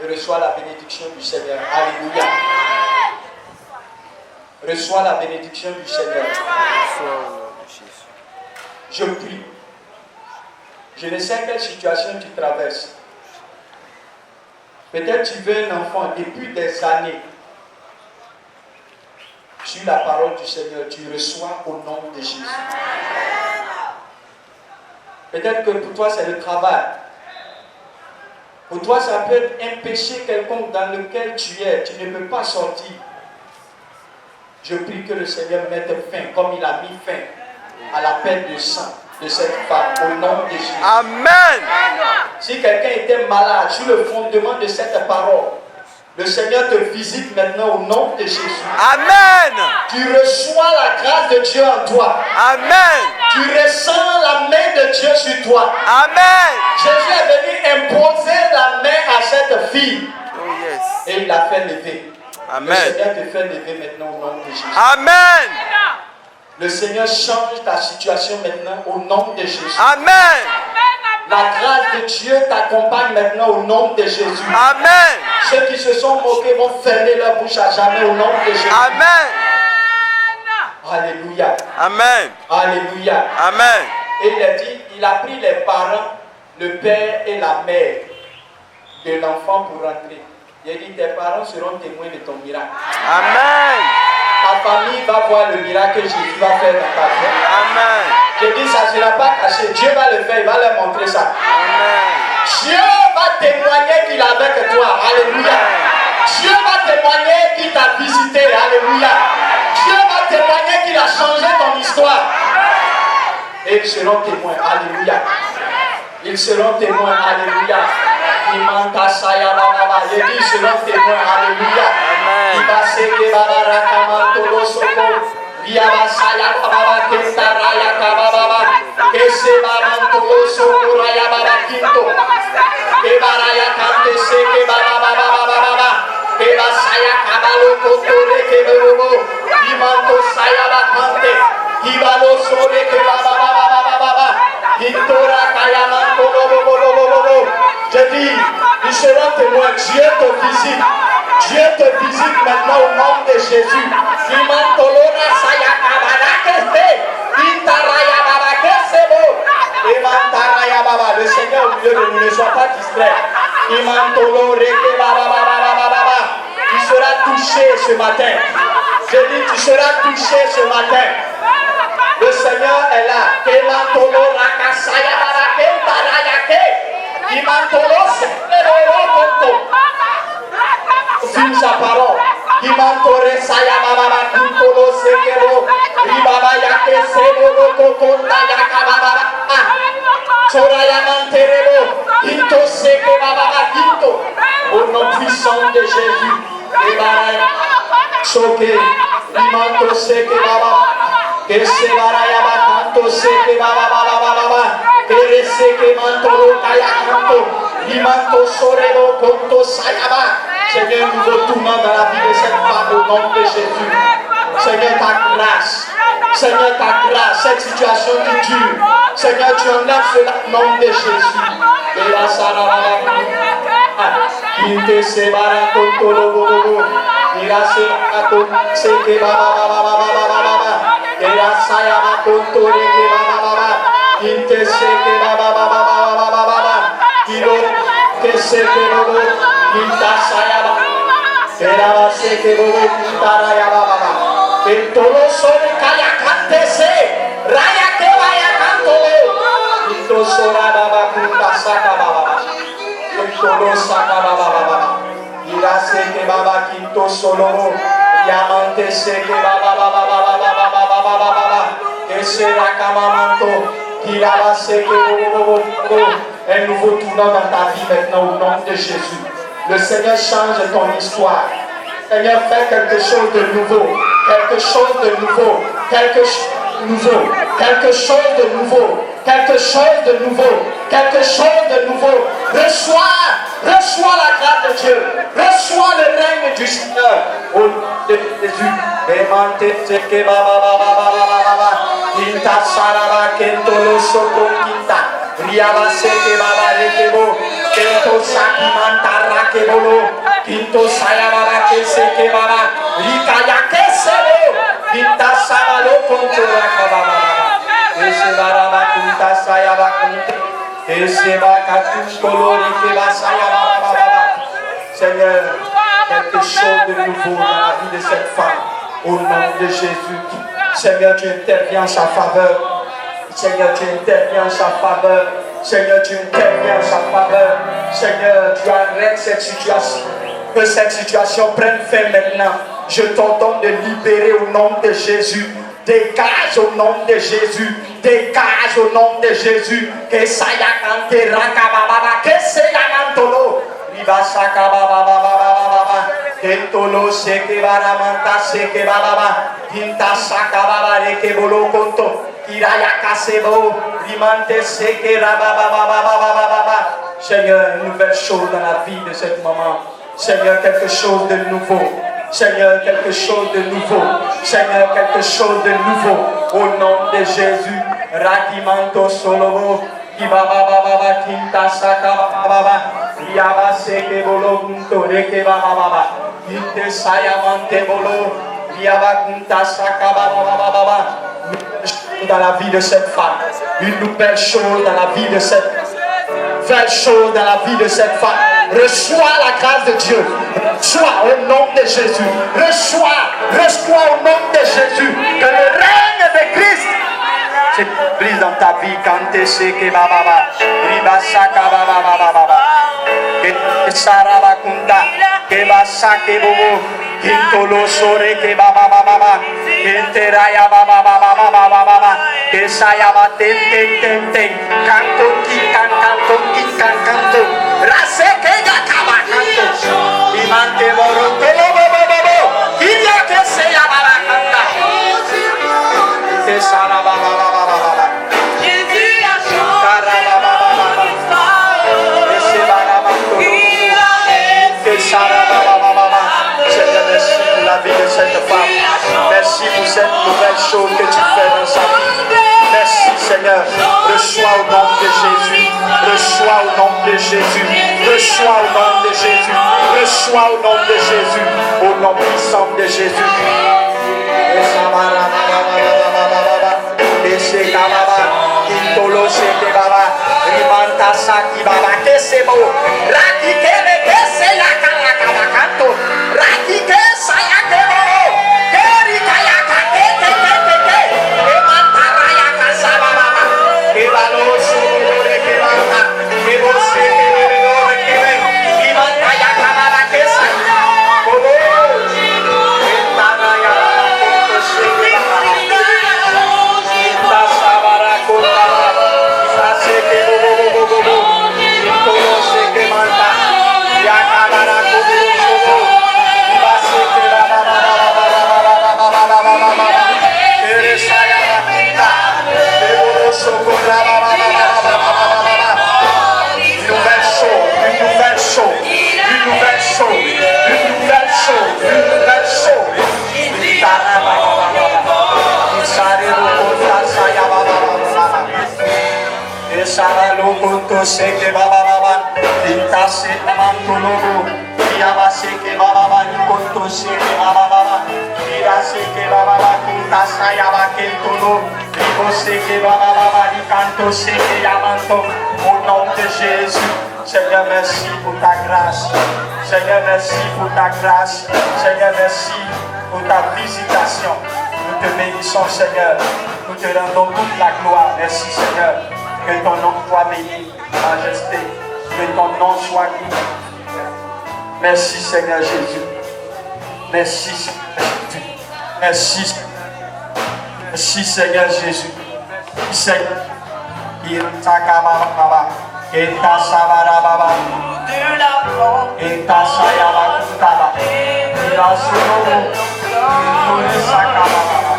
et reçois la bénédiction du Seigneur. Alléluia. Reçois la bénédiction du Seigneur. Je prie. Je ne sais quelle situation tu traverses. Peut-être tu veux un enfant depuis des années. Sur la parole du Seigneur, tu reçois au nom de Jésus. Peut-être que pour toi c'est le travail. Pour toi ça peut être un péché quelconque dans lequel tu es. Tu ne peux pas sortir. Je prie que le Seigneur mette fin, comme il a mis fin à la perte de sang de cette femme, au nom de Jésus. Amen. Si quelqu'un était malade sur le fondement de cette parole, le Seigneur te visite maintenant au nom de Jésus. Amen. Tu reçois la grâce de Dieu en toi. Amen. Tu ressens la main de Dieu sur toi. Amen. Jésus est venu imposer la main à cette fille. Oh yes. Et il l'a fait lever. Amen. Le Seigneur te fait lever maintenant au nom de Jésus. Amen. Le Seigneur change ta situation maintenant au nom de Jésus. Amen. La grâce de Dieu t'accompagne maintenant au nom de Jésus. Amen. Ceux qui se sont moqués vont fermer leur bouche à jamais au nom de Jésus. Amen. Alléluia. Amen. Alléluia. Amen. Et il a dit, il a pris les parents, le père et la mère de l'enfant pour rentrer. Il a dit, tes parents seront témoins de ton miracle. Amen. Ta famille va voir le miracle que Jésus va faire dans ta vie. Amen. Je dis, ça ne sera pas caché. Dieu va le faire, il va leur montrer ça. Amen. Dieu va témoigner qu'il est avec toi. Alléluia. Dieu va témoigner qu'il t'a visité. Alléluia. Dieu va témoigner qu'il a changé ton histoire. Et ils seront témoins. Alléluia. Ils seront témoins. Alléluia. Il manta saya baba. Il dit, ils seront témoins. Alléluia. Amen. Il va se baba rakamanto soko. Viaba saya baba kenta raya kababa. Kese bamanto soko raya baba kinto. Kebaraya kante seke baba baba baba baba. Keba saya kabalo kotore keberobo. Imanto saya bakante. Ibalo sore ke baba baba baba baba. Intora kaya manto bobo. Je dis, ils seront témoins. Dieu te visite. Dieu te visite maintenant au nom de Jésus. Imantolora saya kabala keste. Intaraya baba kesebo. Imantaraya baba. Le Seigneur au milieu de nous, ne sois pas distrait. Imantolore ke baba baba baba. Tu seras touché ce matin. Je dis, tu seras touché ce matin. Le Seigneur est là. Kemantolo rakasaya barakenta rayake. Imantolo sepero konto. Fin sa parole. Imantore saya baba kintolo sekero. Ribaba yake seboro kokonda yakababa. Soraya manterebo. Kinto seke baba kinto. Au nom puissant de Jésus. Ebaraya. Soke. Imanto seke baba. Que se baraya bacanto se que baba baba baba que se que manto kaya canto limanto sorero conto sayaba. Seigneur, nous retournons dans la vie de cette femme au nom de Jésus. Seigneur, ta grâce, Seigneur, ta grâce, cette situation qui dure, Seigneur, tu enlèves cela au nom de Jésus. Et la sarababa il te se bara conto lobo il a se que baba baba baba baba. Era saya makonto reke baba baba. Inte seke baba baba baba baba. Kilo ke seke bobo. Inta saya baba. Era seke bobo inta raya baba baba. Entolo sore kaya kante se. Raya ke vaya kanto. Into sora baba kunta saka baba. Entolo saka baba baba. Ira seke baba kinto solo. Yamante seke baba baba baba baba. Ese rakamamanto. Kiraba seke bobo. Un nouveau tournant dans ta vie maintenant au nom de Jésus. Le Seigneur change ton histoire. Seigneur, fais quelque chose de nouveau. Quelque chose de nouveau. Quelque chose de nouveau. Quelque chose de nouveau. Quelque chose de nouveau. Quelque chose de nouveau. Reçois la grâce de Dieu. Reçois le règne du Seigneur. Au nom de Jésus. Emante seke baba baba baba. Kinta saraba kentolo soko kinta. Riaba seke baba rekebo. Kento saki manta rakebolo. Kinto saya baba seke baba. Rikaya kesebo. Kinta sabalo konto rakababa. Ese baraba kinta saya bakunte. Ese bakatu kolori keba saya baba. Seigneur, quelque chose de nouveau dans la vie de cette femme. Au nom de Jésus. Seigneur, tu interviens en sa faveur. Seigneur, tu interviens en sa faveur. Seigneur, tu interviens en sa faveur. Seigneur, tu arrêtes cette situation. Que cette situation prenne fin maintenant. Je t'ordonne de libérer au nom de Jésus. Dégage au nom de Jésus. Dégage au nom de Jésus. Que ça y a canté rakababa. Que c'est la mantolo. Riba sakababa baba. Kentolo seke baramanta seke baba. Tinta sakababa reke bolo konto. Kiraya kasebo. Rimante seke rababa baba. Seigneur, une nouvelle chose dans la vie de cette maman. Seigneur, quelque chose de nouveau. Seigneur, quelque chose de nouveau. Seigneur, quelque chose de nouveau. Au nom de Jésus. Rakimanto Solovo. Kibaba Kinta Saka Baba. Yaba Seke Bolo Kunto Reke Baba. Kinte Sayamante Bolo. Yaba Kunta Saka Baba. Dans la vie de cette femme. Une nouvelle chose dans la vie de cette femme. Faire chose dans la vie de cette femme. Reçois la grâce de Dieu. Reçois au nom de Jésus. Reçois au nom de Jésus. Que le règne de Christ se brise dans ta vie. Quand tu sais que baba, ribasaka baba, que saraba kunda, que basake bobo, kintolo sore que baba, que teraya baba, que sayaba ten, canto canto, rase que yakaba canto, imante boro, bobo, kiya que se yaba canta, que saraba baba. Seigneur, merci pour la vie de cette femme. Merci pour cette nouvelle chose que tu fais dans sa vie. Merci Seigneur. Reçois au nom de Jésus. Reçois au nom de Jésus. Reçois au nom de Jésus. Reçois au nom de Jésus. Au nom puissant de Jésus. Seke baba, tinta seke mantologo, yaba seke baba, nikonto seke baba, ira seke baba, tinta sayaba kentolo, ribo seke baba, nikanto seke yamanto. Au nom de Jésus, Seigneur, merci pour ta grâce. Seigneur, merci pour ta grâce. Seigneur, merci pour ta visitation. Nous te bénissons, Seigneur. Nous te rendons toute la gloire. Merci, Seigneur. Que ton nom soit béni, majesté. Que ton nom soit glorifié. Merci Seigneur Jésus. Merci Seigneur Jésus. Merci. Merci Seigneur Jésus. Seigneur. Eta sabara baba. Eta sayaba kutaba. Ira suno. Tole sakaba baba.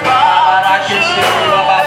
Ara kese baba.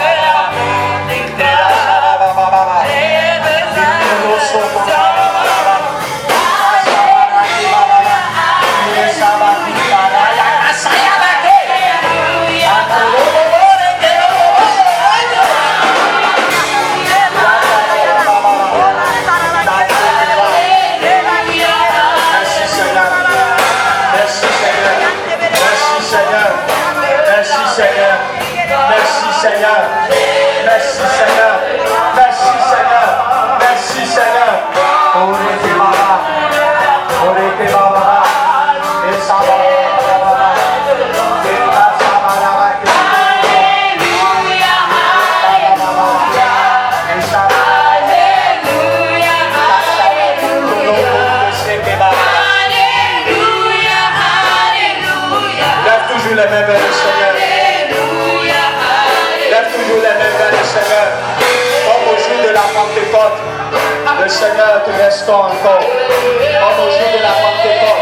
Le Seigneur te restaure encore. Comme au jour de la Pentecôte.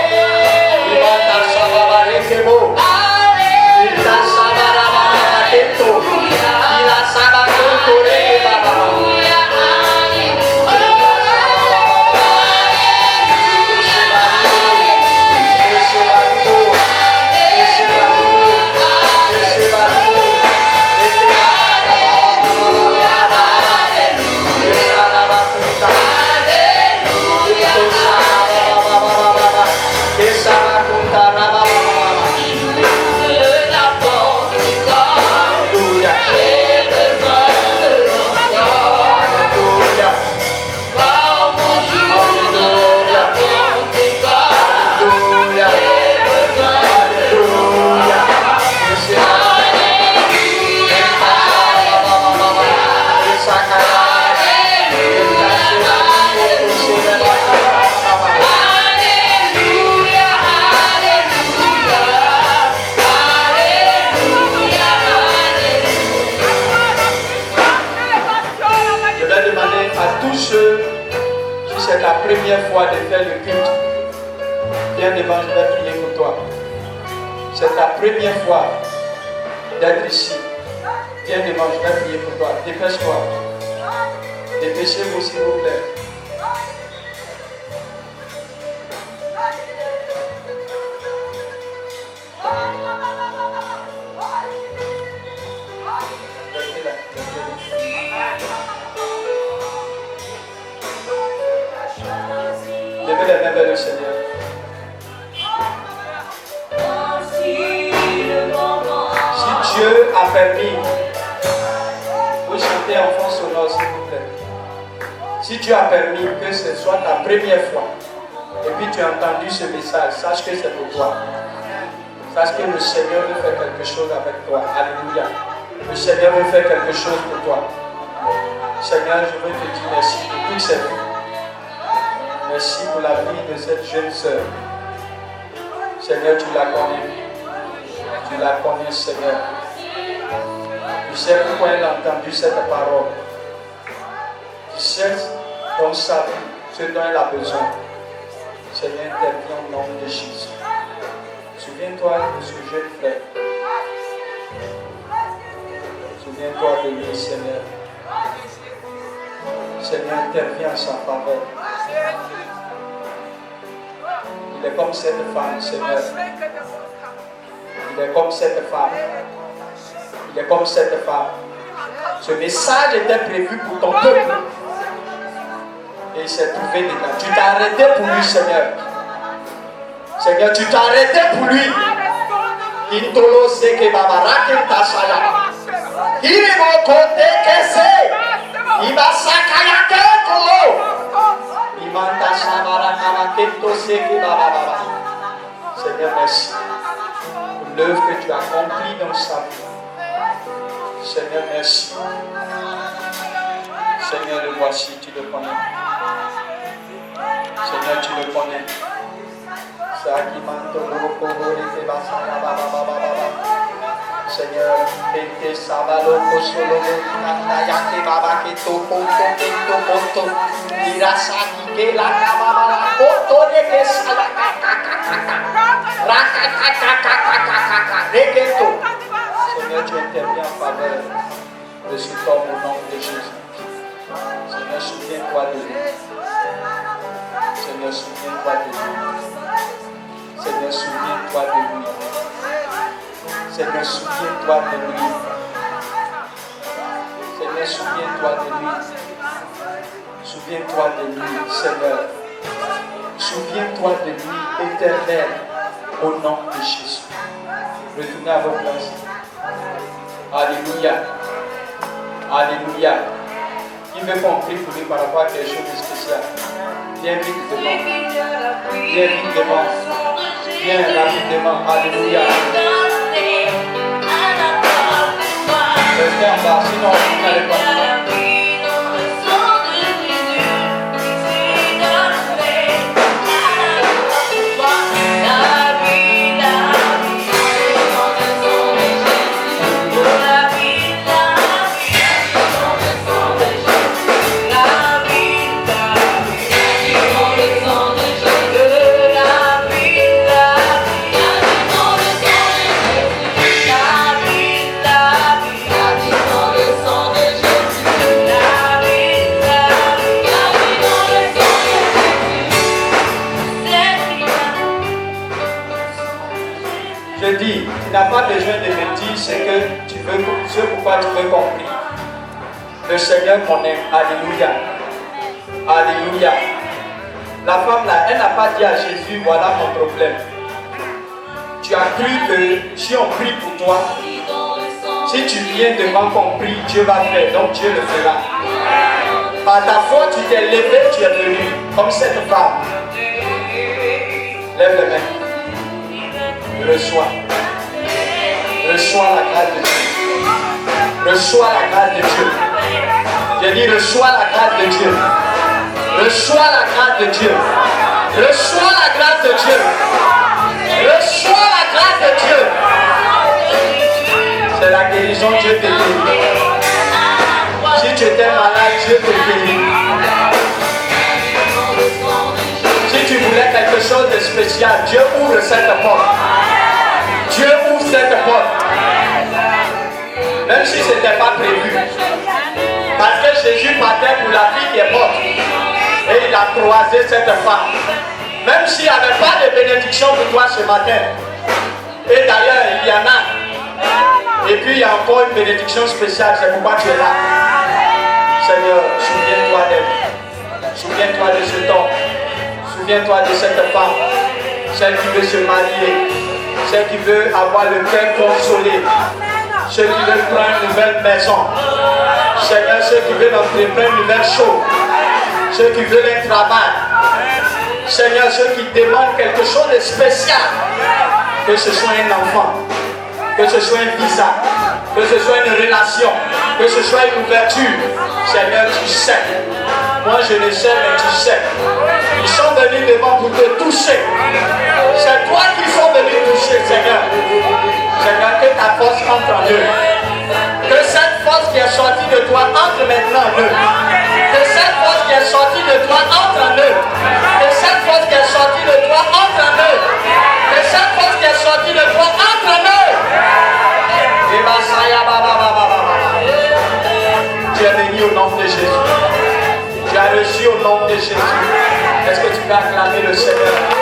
Il va t'assabarer tes mots. Il t'assabarabara keto. Il a sabakotoré baba. Merci Viens devant, je vais prier pour toi. C'est ta première fois d'être ici. Viens devant, je vais prier pour toi. Dépêche-toi. Dépêchez-vous, s'il vous plaît. Levez les mains vers le Seigneur. Si Dieu a permis, vous chantez en fond sonore, s'il vous plaît. Si Dieu a permis que ce soit ta première fois, et puis tu as entendu ce message, sache que c'est pour toi. Sache que le Seigneur veut faire quelque chose avec toi. Alléluia. Le Seigneur veut faire quelque chose pour toi. Seigneur, je veux te dire merci pour toutes ces vies. Merci pour la vie de cette jeune sœur. Seigneur, tu la connais. Tu la connais, Seigneur. Tu sais pourquoi elle a entendu cette parole. Tu sais dans sa vie ce dont elle a besoin. Seigneur, interviens au nom de Jésus. Souviens-toi de ce jeune frère. Souviens-toi de lui, Seigneur. Seigneur, interviens en sa faveur. Il est comme cette femme, Seigneur. Il est comme cette femme. Il est comme cette femme. Ce message était prévu pour ton peuple. Et il s'est trouvé dedans. Tu t'es arrêté pour lui, Seigneur. Seigneur, tu t'es arrêté pour lui. Intolo seke babarake tasaya. Il est mon côté que c'est. Il va s'accailler kolo. Il va t'assabaraka seke babababa. Seigneur, merci pour l'œuvre que tu as accomplie dans sa vie. Seigneur, merci. Seigneur, le voici, tu le connais. Seigneur, tu le connais. Seigneur, Pente Sabalo Kosolo Nayake Baba Keto Ponto Irasaki ke la Baba Koto de Salaka Reketo. Seigneur, tu interviens en faveur de cet homme au nom de Jésus. Seigneur, souviens-toi de lui. Seigneur, souviens-toi de lui. Seigneur, souviens-toi de lui. Seigneur, souviens-toi de lui. Seigneur, souviens-toi de lui. Souviens-toi de lui, Seigneur. Souviens-toi de lui, Éternel, au nom de Jésus. Retournez à vos places. Alléluia. Alléluia. Qui veut qu'on prie pour lui par rapport à quelque chose de spécial? Viens vite devant. Viens vite devant. Viens rapidement. Alléluia. Restez en bas, sinon vous n'allez pas. Tu n'as pas besoin de me dire ce pourquoi tu veux compris. Le Seigneur qu'on aime. Alléluia. Alléluia. La femme là, elle n'a pas dit à Jésus, voilà mon problème. Tu as cru que si on prie pour toi, si tu viens devant qu'on prie, Dieu va faire, donc Dieu le fera. Par ta foi, tu t'es levé, tu es venu, comme cette femme. Lève les mains. Reçois. Reçois la grâce de Dieu. Reçois la grâce de Dieu. J'ai dit reçois la grâce de Dieu. Reçois la grâce de Dieu. Reçois la grâce de Dieu. Reçois la grâce de Dieu. C'est la guérison, Dieu te guérit. Si tu étais malade, Dieu te guérit. Si tu voulais quelque chose de spécial, spéciale. Dieu ouvre cette porte. Dieu ouvre cette porte. Même si ce n'était pas prévu. Parce que Jésus partait pour la fille qui est morte. Et il a croisé cette femme. Même s'il n'y avait pas de bénédiction pour toi ce matin. Et d'ailleurs, il y en a. Et puis il y a encore une bénédiction spéciale. C'est pourquoi tu es là. Seigneur, souviens-toi d'elle. Souviens-toi de cet homme. Souviens-toi de cette femme. Celle qui veut se marier. Celle qui veut avoir le cœur consolé. Ceux qui veulent prendre une nouvelle maison. Seigneur, ceux qui veulent entreprendre une nouvelle chose. Ceux qui veulent un travail. Seigneur, ceux qui demandent quelque chose de spécial. Que ce soit un enfant. Que ce soit un visa. Que ce soit une relation. Que ce soit une ouverture. Seigneur, tu sais. Moi, je ne sais, mais tu sais. Ils sont venus devant pour te toucher. C'est toi qui sont venus toucher, Seigneur. Seigneur, que ta force entre en eux. Que cette force qui est sortie de toi entre maintenant en eux. Que cette force qui est sortie de toi entre en eux. Que cette force qui est sortie de toi entre en eux. Que cette force qui est sortie de toi entre en eux. Tu es béni au nom de Jésus. Tu as reçu au nom de Jésus. Est-ce que tu peux acclamer le Seigneur?